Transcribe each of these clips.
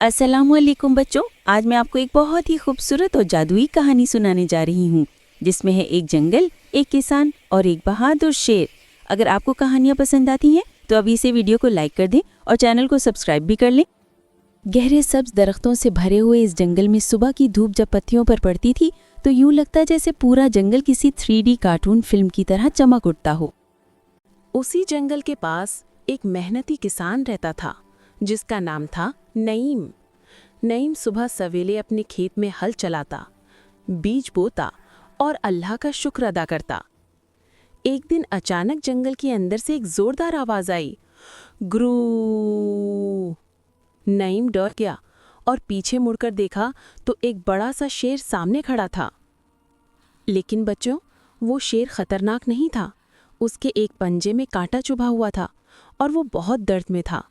अस्सलामुअलैकुम बच्चों, आज मैं आपको एक बहुत ही खूबसूरत और जादुई कहानी सुनाने जा रही हूँ जिसमें है एक जंगल, एक किसान और एक बहादुर शेर। अगर आपको कहानियाँ पसंद आती हैं तो अभी से वीडियो को लाइक कर दें और चैनल को सब्सक्राइब भी कर लें। गहरे सब्ज दरख्तों से भरे हुए इस जंगल में सुबह की धूप जब पत्तियों पर पड़ती थी तो यूँ लगता जैसे पूरा जंगल किसी 3D कार्टून फिल्म की तरह चमक उठता हो। उसी जंगल के पास एक मेहनती किसान रहता था जिसका नाम था नईम। नईम सुबह सवेरे अपने खेत में हल चलाता, बीज बोता और अल्लाह का शुक्र अदा करता। एक दिन अचानक जंगल के अंदर से एक जोरदार आवाज आई, ग्रू। नईम डर गया और पीछे मुड़कर देखा तो एक बड़ा सा शेर सामने खड़ा था। लेकिन बच्चों, वो शेर खतरनाक नहीं था। उसके एक पंजे में कांटा चुभा हुआ था और वो बहुत दर्द में था।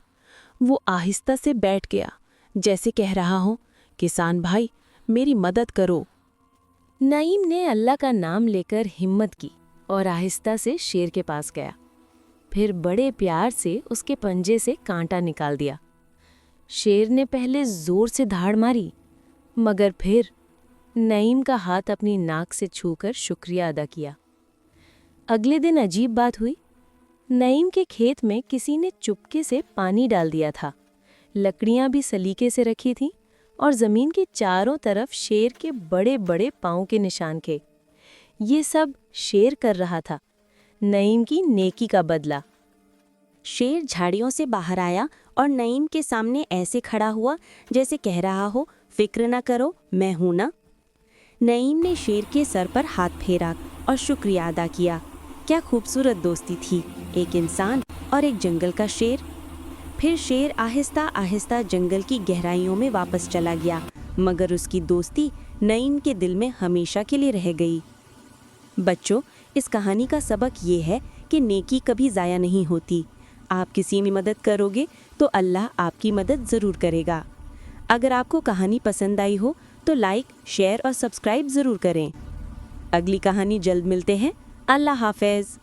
वो आहिस्ता से बैठ गया, जैसे कह रहा हो, किसान भाई मेरी मदद करो। नईम ने अल्लाह का नाम लेकर हिम्मत की और आहिस्ता से शेर के पास गया। फिर बड़े प्यार से उसके पंजे से कांटा निकाल दिया। शेर ने पहले जोर से धाड़ मारी, मगर फिर नईम का हाथ अपनी नाक से छूकर शुक्रिया अदा किया। अगले दिन अजीब बात हुई। नईम के खेत में किसी ने चुपके से पानी डाल दिया था। लकड़ियां भी सलीके से रखी थीं और जमीन के चारों तरफ शेर के बड़े बड़े पाँव के निशान थे। ये सब शेर कर रहा था, नईम की नेकी का बदला। शेर झाड़ियों से बाहर आया और नईम के सामने ऐसे खड़ा हुआ जैसे कह रहा हो, फिक्र न करो, मैं हूं ना। नईम ने शेर के सर पर हाथ फेरा और शुक्रिया अदा किया। क्या खूबसूरत दोस्ती थी, एक इंसान और एक जंगल का शेर। फिर शेर आहिस्ता आहिस्ता जंगल की गहराइयों में वापस चला गया, मगर उसकी दोस्ती नईम के दिल में हमेशा के लिए रह गई। बच्चों, इस कहानी का सबक ये है कि नेकी कभी ज़ाया नहीं होती। आप किसी की मदद करोगे तो अल्लाह आपकी मदद ज़रूर करेगा। अगर आपको कहानी पसंद आई हो तो लाइक, शेयर और सब्सक्राइब ज़रूर करें। अगली कहानी जल्द मिलते हैं। अल्लाह हाफ़िज़।